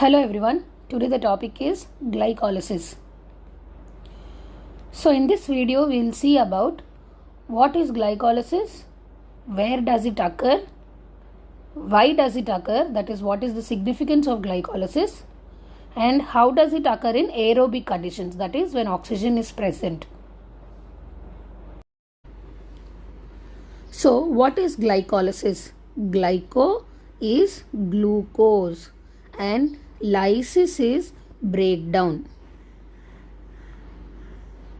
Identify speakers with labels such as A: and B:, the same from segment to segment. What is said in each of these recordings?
A: Hello everyone, today the topic is glycolysis. So in this video we will see about what is glycolysis, where does it occur, why does it occur, that is what is the significance of glycolysis, and how does it occur in aerobic conditions, that is when oxygen is present. So what is glycolysis? Glyco is glucose and lysis is breakdown.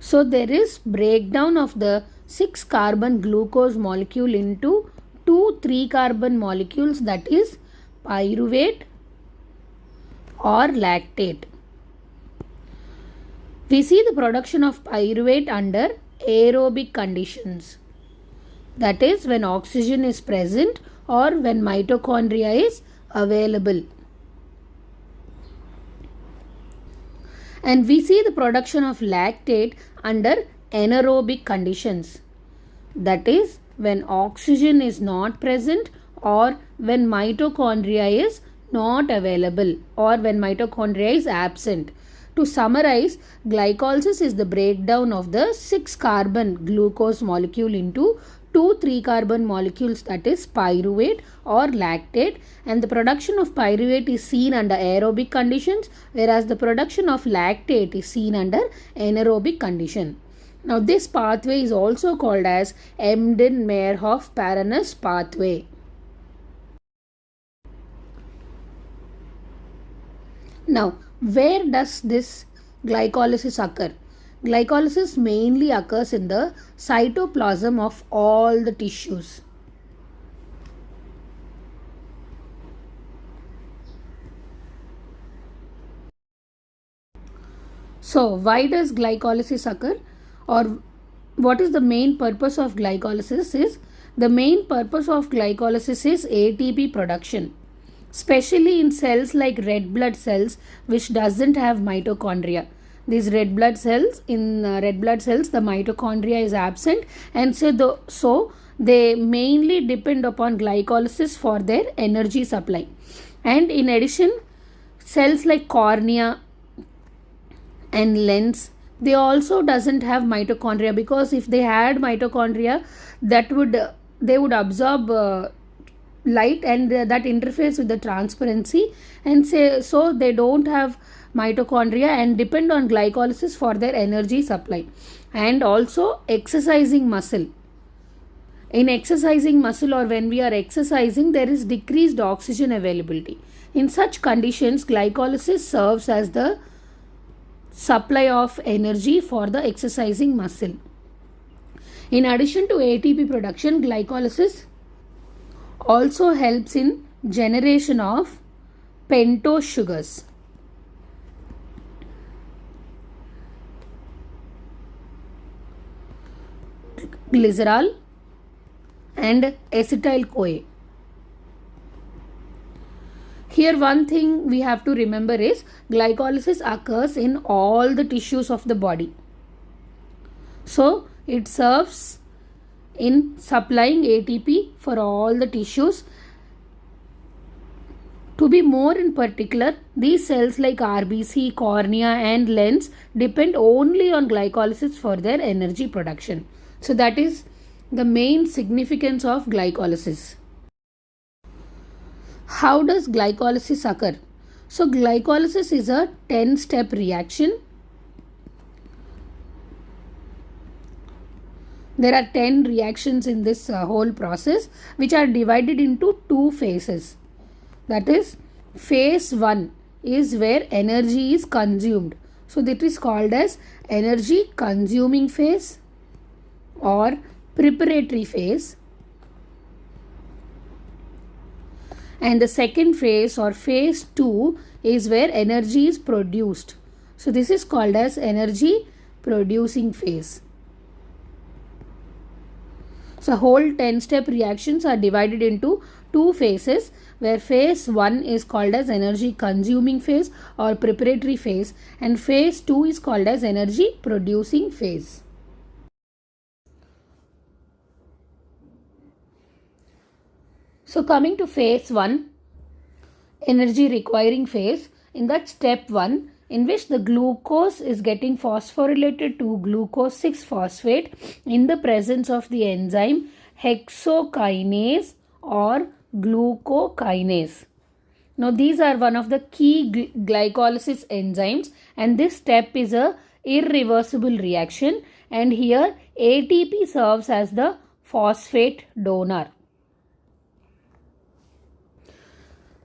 A: So there is breakdown of the 6 carbon glucose molecule into 2 3 carbon molecules, that is pyruvate or lactate. We see the production of pyruvate under aerobic conditions, that is when oxygen is present or when mitochondria is available. And we see the production of lactate under anaerobic conditions, that is when oxygen is not present or when mitochondria is not available or when mitochondria is absent. To summarize, glycolysis is the breakdown of the 6 carbon glucose molecule into 2 3 carbon molecules, that is pyruvate or lactate, and the production of pyruvate is seen under aerobic conditions, whereas the production of lactate is seen under anaerobic condition. Now this pathway is also called as Embden-Meyerhof-Paranas pathway. Now where does this glycolysis occur? Glycolysis mainly occurs in the cytoplasm of all the tissues. So why does glycolysis occur, or what is the main purpose of glycolysis? The main purpose of glycolysis is ATP production, especially in cells like red blood cells which doesn't have mitochondria. These red blood cells, the mitochondria is absent, and so they mainly depend upon glycolysis for their energy supply. And in addition, cells like cornea and lens, they also doesn't have mitochondria, because if they had mitochondria, they would absorb light, and that interferes with the transparency, and so they don't have mitochondria and depend on glycolysis for their energy supply. And also exercising muscle. In exercising muscle, or when we are exercising, there is decreased oxygen availability. In such conditions, glycolysis serves as the supply of energy for the exercising muscle. In addition to ATP production, glycolysis also helps in generation of pentose sugars. Glycerol and acetyl-CoA. Here one thing we have to remember is glycolysis occurs in all the tissues of the body. So it serves in supplying ATP for all the tissues. To be more in particular, these cells like RBC, cornea and lens depend only on glycolysis for their energy production. So that is the main significance of glycolysis. How does glycolysis occur? So glycolysis is a 10-step reaction. There are 10 reactions in this whole process, which are divided into 2 phases. That is, phase 1 is where energy is consumed. So that is called as energy consuming phase or preparatory phase. And the second phase, or phase 2, is where energy is produced. So this is called as energy producing phase. So whole 10-step reactions are divided into 2 phases, where phase 1 is called as energy consuming phase or preparatory phase, and phase 2 is called as energy producing phase. So coming to phase 1, energy requiring phase, in that step 1, in which the glucose is getting phosphorylated to glucose 6-phosphate in the presence of the enzyme hexokinase or glucokinase. Now these are one of the key glycolysis enzymes, and this step is a irreversible reaction, and here ATP serves as the phosphate donor.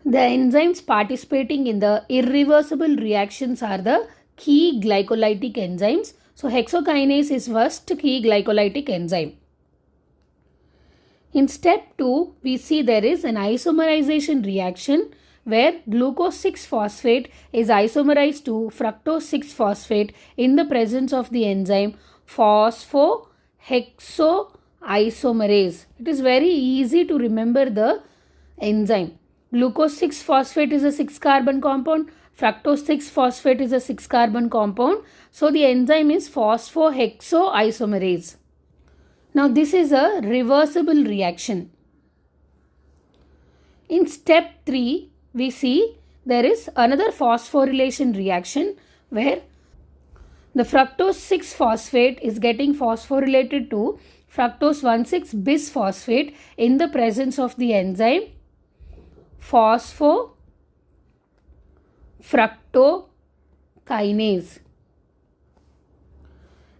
A: The enzymes participating in the irreversible reactions are the key glycolytic enzymes. So hexokinase is first key glycolytic enzyme. In step 2, we see there is an isomerization reaction where glucose 6-phosphate is isomerized to fructose 6-phosphate in the presence of the enzyme phosphohexoisomerase. It is very easy to remember the enzyme. Glucose 6-phosphate is a 6-carbon compound. Fructose 6-phosphate is a 6-carbon compound. So the enzyme is phosphohexoisomerase. Now this is a reversible reaction. In step 3, we see there is another phosphorylation reaction where the fructose 6-phosphate is getting phosphorylated to fructose 1,6-bisphosphate in the presence of the enzyme phosphofructokinase.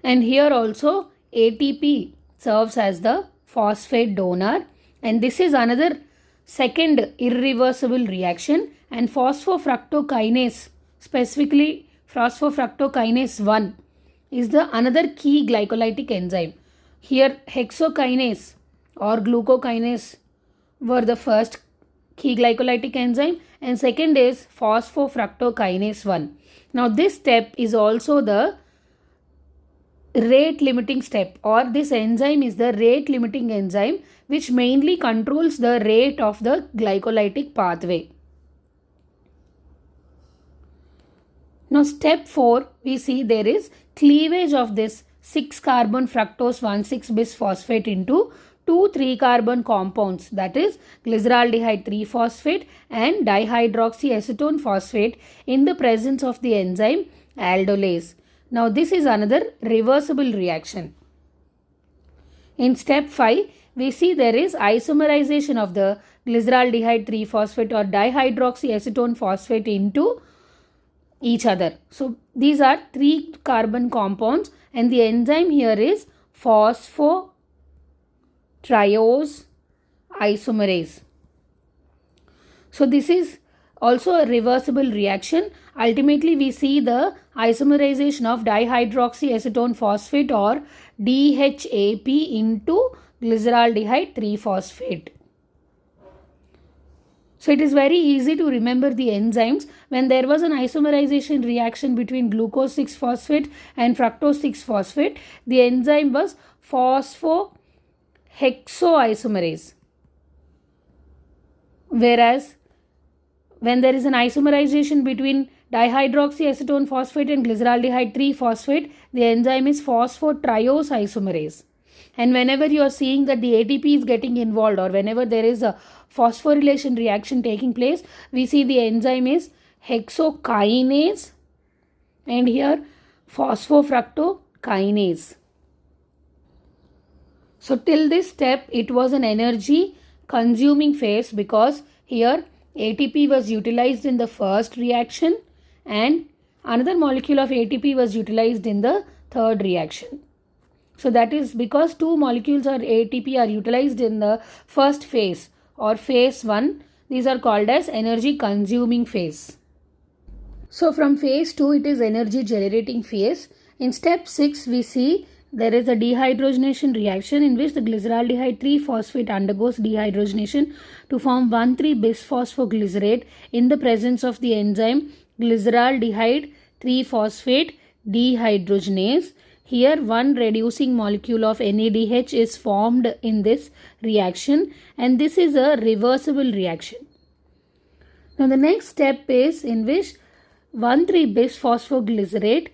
A: And here also ATP serves as the phosphate donor, and this is another second irreversible reaction, and phosphofructokinase, specifically phosphofructokinase 1, is the another key glycolytic enzyme. Here hexokinase or glucokinase were the first key glycolytic enzyme, and second is phosphofructokinase 1. Now this step is also the rate limiting step, or this enzyme is the rate limiting enzyme which mainly controls the rate of the glycolytic pathway. Now step 4, we see there is cleavage of this 6-carbon fructose 1,6-bisphosphate into 2 3-carbon compounds, that is glyceraldehyde 3-phosphate and dihydroxyacetone phosphate in the presence of the enzyme aldolase. Now this is another reversible reaction. In step 5, we see there is isomerization of the glyceraldehyde 3-phosphate or dihydroxyacetone phosphate into each other. So these are 3-carbon compounds, and the enzyme here is phosphotriose isomerase. So this is also a reversible reaction. Ultimately we see the isomerization of dihydroxyacetone phosphate or DHAP into glyceraldehyde 3-phosphate. So it is very easy to remember the enzymes. When there was an isomerization reaction between glucose 6-phosphate and fructose 6-phosphate, the enzyme was phosphohexoisomerase. Whereas when there is an isomerization between dihydroxyacetone phosphate and glyceraldehyde 3-phosphate, the enzyme is phosphotriose isomerase. And whenever you are seeing that the ATP is getting involved, or whenever there is a phosphorylation reaction taking place, we see the enzyme is hexokinase and here phosphofructokinase. So till this step it was an energy consuming phase, because here ATP was utilized in the first reaction and another molecule of ATP was utilized in the third reaction. So that is because 2 molecules of ATP are utilized in the first phase or phase 1. These are called as energy consuming phase. So from phase 2 it is energy generating phase. In step 6 we see there is a dehydrogenation reaction in which the glyceraldehyde 3-phosphate undergoes dehydrogenation to form 1,3-bisphosphoglycerate in the presence of the enzyme glyceraldehyde 3-phosphate dehydrogenase. Here one reducing molecule of NADH is formed in this reaction, and this is a reversible reaction. Now the next step is in which 1,3-bisphosphoglycerate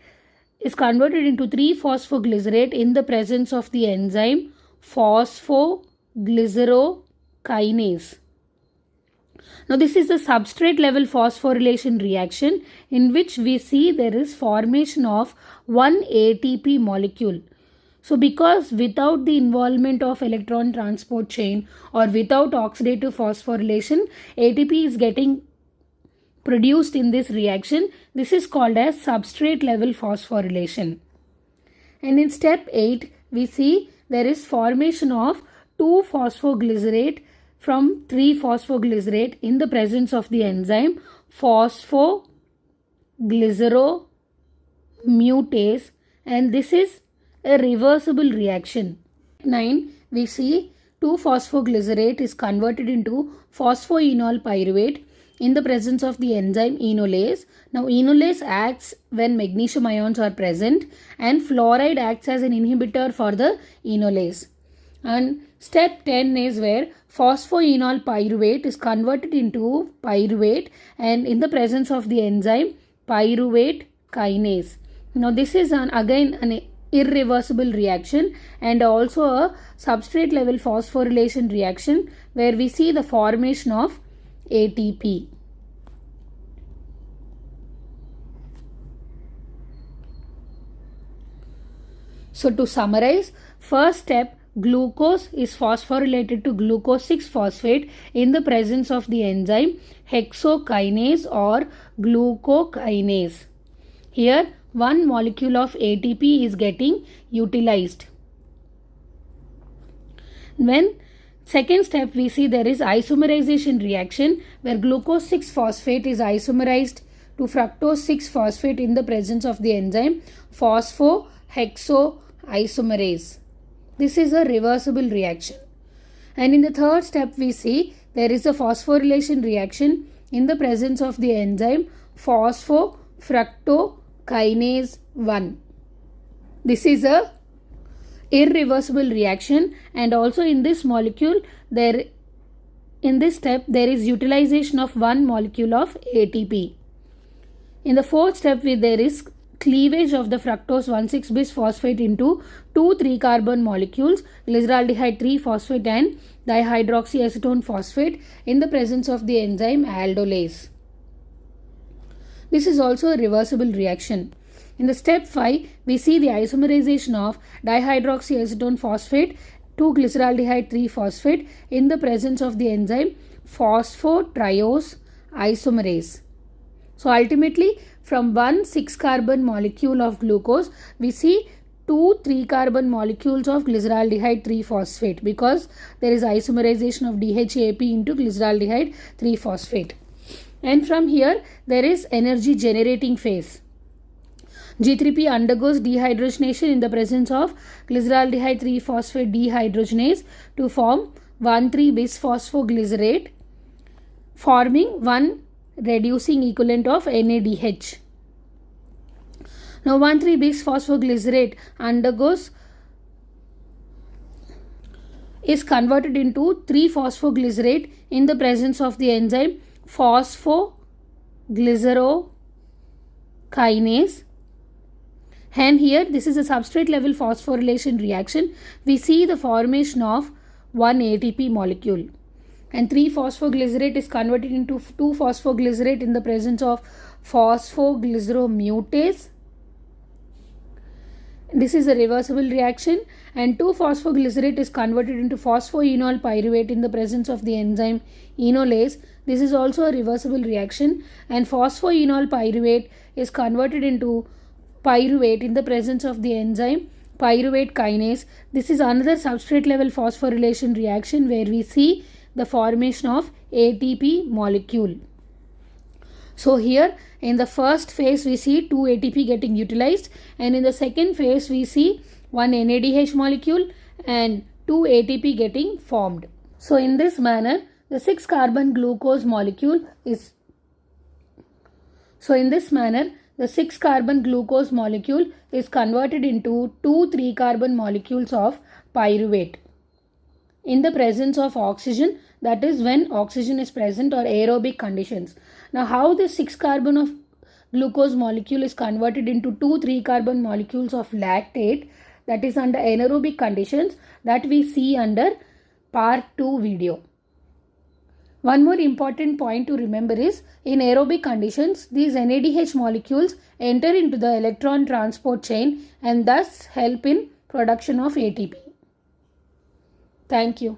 A: is converted into 3-phosphoglycerate in the presence of the enzyme phosphoglycerokinase. Now this is the substrate level phosphorylation reaction in which we see there is formation of one ATP molecule. So because without the involvement of electron transport chain or without oxidative phosphorylation, ATP is getting produced in this reaction. This is called as substrate level phosphorylation. And in step 8, we see there is formation of 2-phosphoglycerate from 3-phosphoglycerate in the presence of the enzyme phosphoglyceromutase, and this is a reversible reaction. 9, we see 2-phosphoglycerate is converted into phosphoenol pyruvate in the presence of the enzyme enolase. Now enolase acts when magnesium ions are present, and fluoride acts as an inhibitor for the enolase. And step 10 is where phosphoenol pyruvate is converted into pyruvate and in the presence of the enzyme pyruvate kinase. Now this is again an irreversible reaction and also a substrate level phosphorylation reaction where we see the formation of ATP. So to summarize, first step, glucose is phosphorylated to glucose 6-phosphate in the presence of the enzyme hexokinase or glucokinase. Here one molecule of ATP is getting utilized. When second step, we see there is isomerization reaction where glucose 6-phosphate is isomerized to fructose 6-phosphate in the presence of the enzyme phosphohexoisomerase. This is a reversible reaction. And in the third step, we see there is a phosphorylation reaction in the presence of the enzyme phosphofructokinase 1. This is a irreversible reaction, and also in this molecule in this step there is utilization of one molecule of ATP. In the fourth step, there is cleavage of the fructose 1,6-bis phosphate into 2 3-carbon molecules, glyceraldehyde 3-phosphate and dihydroxyacetone phosphate in the presence of the enzyme aldolase. This is also a reversible reaction. In the step 5, we see the isomerization of dihydroxyacetone phosphate to glyceraldehyde 3-phosphate in the presence of the enzyme phosphotriose isomerase. So ultimately, from one 6-carbon molecule of glucose, we see 2 3-carbon molecules of glyceraldehyde 3-phosphate because there is isomerization of DHAP into glyceraldehyde 3-phosphate. And from here, there is energy generating phase. G3P undergoes dehydrogenation in the presence of glyceraldehyde 3-phosphate dehydrogenase to form 1,3-bisphosphoglycerate, forming one reducing equivalent of NADH. Now 1,3-bisphosphoglycerate is converted into 3-phosphoglycerate in the presence of the enzyme phosphoglycerokinase. And here this is a substrate level phosphorylation reaction. We see the formation of one ATP molecule. And 3-phosphoglycerate is converted into 2-phosphoglycerate in the presence of phosphoglyceromutase. This is a reversible reaction, and 2-phosphoglycerate is converted into phosphoenol pyruvate in the presence of the enzyme enolase. This is also a reversible reaction, and phosphoenol pyruvate is converted into pyruvate in the presence of the enzyme pyruvate kinase. This is another substrate level phosphorylation reaction where we see the formation of ATP molecule. So here in the first phase we see 2 ATP getting utilized, and in the second phase we see one NADH molecule and 2 ATP getting formed. So in this manner the 6-carbon glucose molecule is converted into 2 3-carbon molecules of pyruvate in the presence of oxygen, that is when oxygen is present or aerobic conditions. Now how this 6-carbon of glucose molecule is converted into 2 3-carbon molecules of lactate, that is under anaerobic conditions, that we see under part 2 video. One more important point to remember is in aerobic conditions, these NADH molecules enter into the electron transport chain and thus help in production of ATP. Thank you.